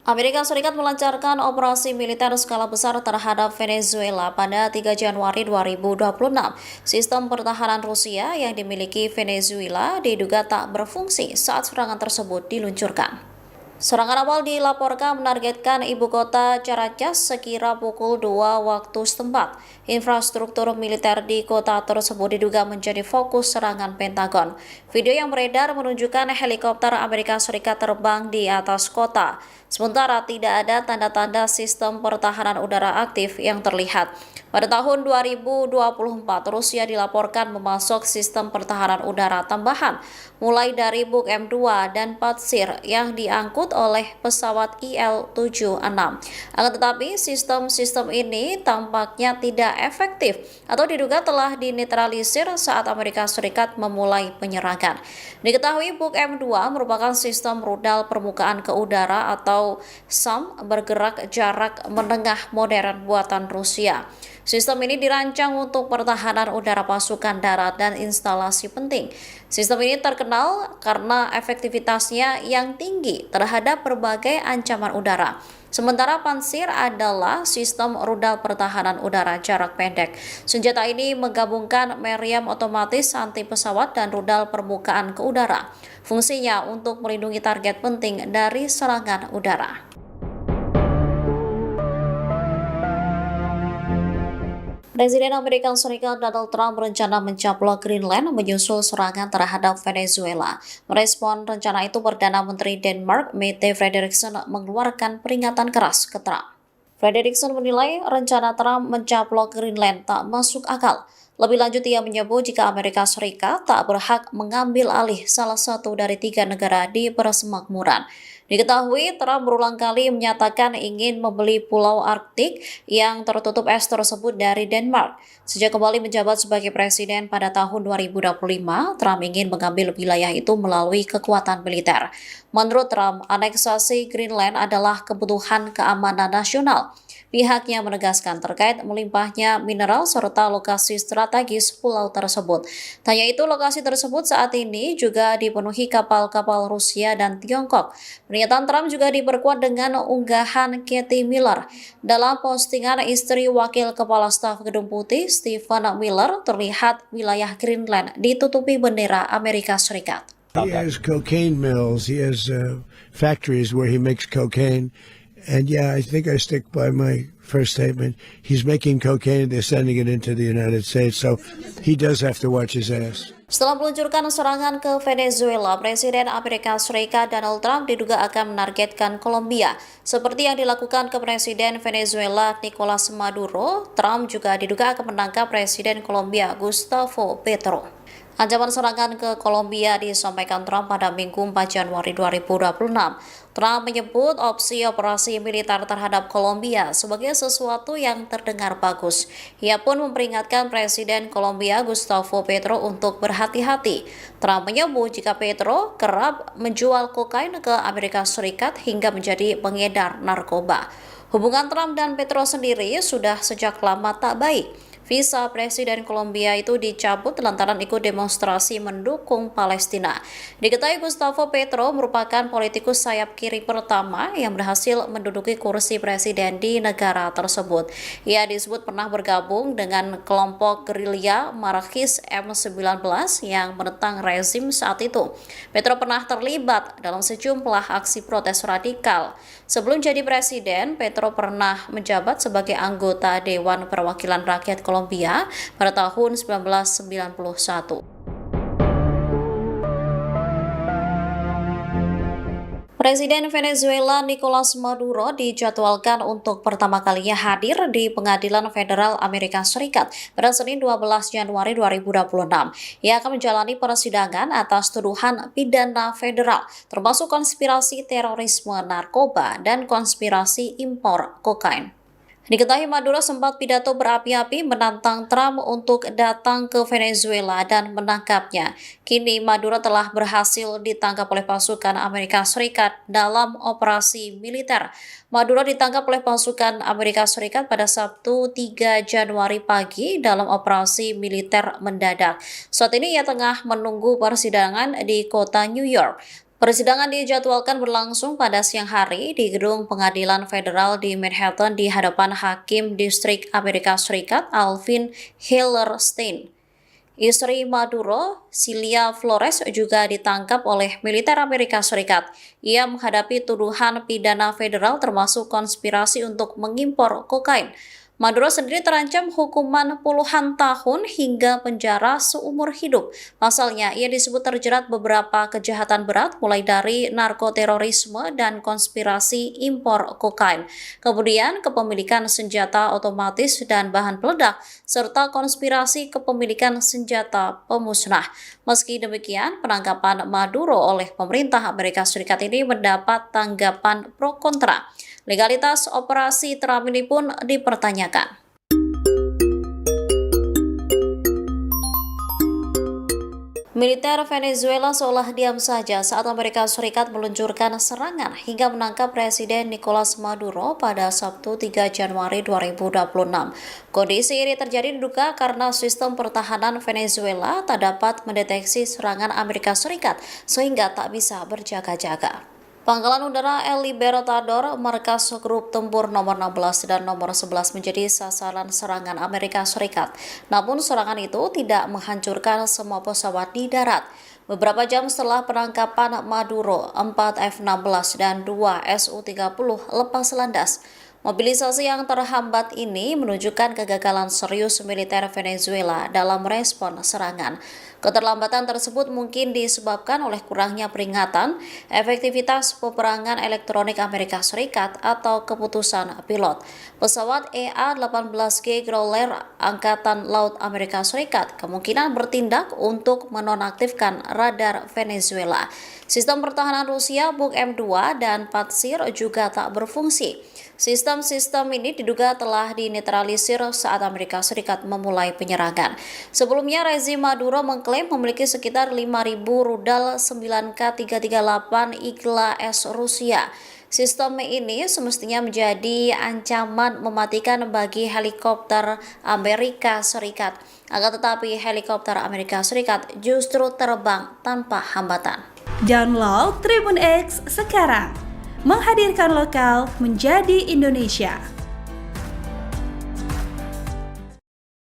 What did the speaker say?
Amerika Serikat melancarkan operasi militer skala besar terhadap Venezuela pada 3 Januari 2026. Sistem pertahanan Rusia yang dimiliki Venezuela diduga tak berfungsi saat serangan tersebut diluncurkan. Serangan awal dilaporkan menargetkan ibu kota Caracas sekira pukul 2 waktu setempat. Infrastruktur militer di kota tersebut diduga menjadi fokus serangan Pentagon. Video yang beredar menunjukkan helikopter Amerika Serikat terbang di atas kota. Sementara tidak ada tanda-tanda sistem pertahanan udara aktif yang terlihat. Pada tahun 2024, Rusia dilaporkan memasok sistem pertahanan udara tambahan, mulai dari Buk M2 dan Patsir yang diangkut oleh pesawat IL-76. Akan tetapi, sistem-sistem ini tampaknya tidak efektif atau diduga telah dinetralisir saat Amerika Serikat memulai penyerangan. Diketahui Buk M2 merupakan sistem rudal permukaan ke udara atau SAM bergerak jarak menengah modern buatan Rusia. Sistem ini dirancang untuk pertahanan udara pasukan darat dan instalasi penting. Sistem ini terkenal karena efektivitasnya yang tinggi terhadap berbagai ancaman udara. Sementara Pansir adalah sistem rudal pertahanan udara jarak pendek. Senjata ini menggabungkan meriam otomatis anti pesawat dan rudal permukaan ke udara. Fungsinya untuk melindungi target penting dari serangan udara. Presiden Amerika Serikat Donald Trump berencana mencaplok Greenland menyusul serangan terhadap Venezuela. Merespon rencana itu, Perdana Menteri Denmark Mette Frederiksen mengeluarkan peringatan keras ke Trump. Frederiksen menilai rencana Trump mencaplok Greenland tak masuk akal. Lebih lanjut, ia menyebut jika Amerika Serikat tak berhak mengambil alih salah satu dari 3 negara di persemakmuran. Diketahui, Trump berulang kali menyatakan ingin membeli pulau Arktik yang tertutup es tersebut dari Denmark. Sejak kembali menjabat sebagai presiden pada tahun 2025, Trump ingin mengambil wilayah itu melalui kekuatan militer. Menurut Trump, aneksasi Greenland adalah kebutuhan keamanan nasional. Pihaknya menegaskan terkait melimpahnya mineral serta lokasi strategis pulau tersebut. Tak hanya itu, lokasi tersebut saat ini juga dipenuhi kapal-kapal Rusia dan Tiongkok. Pernyataan Trump juga diperkuat dengan unggahan Katie Miller. Dalam postingan istri Wakil Kepala Staf Gedung Putih, Stephen Miller, terlihat wilayah Greenland ditutupi bendera Amerika Serikat. He has cocaine mills. He has factories where he makes cocaine. And yeah, I think I stick by my first statement. He's making cocaine, they're sending it into the United States, so he does have to watch his ass. Setelah meluncurkan serangan ke Venezuela, Presiden Amerika Serikat Donald Trump diduga akan menargetkan Kolombia. Seperti yang dilakukan ke Presiden Venezuela Nicolas Maduro, Trump juga diduga akan menangkap Presiden Kolombia Gustavo Petro. Ancaman serangan ke Kolombia disampaikan Trump pada Minggu 4 Januari 2026. Trump menyebut opsi operasi militer terhadap Kolombia sebagai sesuatu yang terdengar bagus. Ia pun memperingatkan Presiden Kolombia Gustavo Petro untuk berhati-hati. Trump menyebut jika Petro kerap menjual kokain ke Amerika Serikat hingga menjadi pengedar narkoba. Hubungan Trump dan Petro sendiri sudah sejak lama tak baik. Visa Presiden Kolombia itu dicabut lantaran ikut demonstrasi mendukung Palestina. Diketahui Gustavo Petro merupakan politikus sayap kiri pertama yang berhasil menduduki kursi presiden di negara tersebut. Ia disebut pernah bergabung dengan kelompok gerilya Marxis M19 yang menentang rezim saat itu. Petro pernah terlibat dalam sejumlah aksi protes radikal. Sebelum jadi presiden, Petro pernah menjabat sebagai anggota Dewan Perwakilan Rakyat Kolombia pada tahun 1991. Presiden Venezuela Nicolas Maduro dijadwalkan untuk pertama kalinya hadir di Pengadilan Federal Amerika Serikat pada Senin 12 Januari 2026. Ia akan menjalani persidangan atas tuduhan pidana federal, termasuk konspirasi terorisme narkoba dan konspirasi impor kokain. Diketahui Maduro sempat pidato berapi-api menantang Trump untuk datang ke Venezuela dan menangkapnya. Kini Maduro telah berhasil ditangkap oleh pasukan Amerika Serikat dalam operasi militer. Maduro ditangkap oleh pasukan Amerika Serikat pada Sabtu 3 Januari pagi dalam operasi militer mendadak. Saat ini ia tengah menunggu persidangan di kota New York. Persidangan dijadwalkan berlangsung pada siang hari di Gedung Pengadilan Federal di Manhattan di hadapan Hakim Distrik Amerika Serikat Alvin Hellerstein. Istri Maduro, Cilia Flores, juga ditangkap oleh militer Amerika Serikat. Ia menghadapi tuduhan pidana federal termasuk konspirasi untuk mengimpor kokain. Maduro sendiri terancam hukuman puluhan tahun hingga penjara seumur hidup. Pasalnya, ia disebut terjerat beberapa kejahatan berat mulai dari narkoterorisme dan konspirasi impor kokain. Kemudian, kepemilikan senjata otomatis dan bahan peledak, serta konspirasi kepemilikan senjata pemusnah. Meski demikian, penangkapan Maduro oleh pemerintah Amerika Serikat ini mendapat tanggapan pro kontra. Legalitas operasi Trump ini pun dipertanyakan. Militer Venezuela seolah diam saja saat Amerika Serikat meluncurkan serangan hingga menangkap Presiden Nicolas Maduro pada Sabtu 3 Januari 2026. Kondisi ini terjadi diduga karena sistem pertahanan Venezuela tak dapat mendeteksi serangan Amerika Serikat sehingga tak bisa berjaga-jaga. Pangkalan Udara El Libertador, markas grup tempur nomor 16 dan nomor 11 menjadi sasaran serangan Amerika Serikat. Namun serangan itu tidak menghancurkan semua pesawat di darat. Beberapa jam setelah penangkapan Maduro, 4 F-16 dan 2 Su-30 lepas landas. Mobilisasi yang terhambat ini menunjukkan kegagalan serius militer Venezuela dalam respon serangan. Keterlambatan tersebut mungkin disebabkan oleh kurangnya peringatan, efektivitas peperangan elektronik Amerika Serikat, atau keputusan pilot. Pesawat EA-18G Growler Angkatan Laut Amerika Serikat kemungkinan bertindak untuk menonaktifkan radar Venezuela. Sistem pertahanan Rusia Buk M2 dan Patsir juga tak berfungsi. Sistem-sistem ini diduga telah dinetralisir saat Amerika Serikat memulai penyerangan. Sebelumnya, rezim Maduro mengklaim memiliki sekitar 5.000 rudal 9K338 Igla-S Rusia. Sistem ini semestinya menjadi ancaman mematikan bagi helikopter Amerika Serikat. Akan tetapi helikopter Amerika Serikat justru terbang tanpa hambatan. Download Tribun X sekarang, menghadirkan lokal menjadi Indonesia.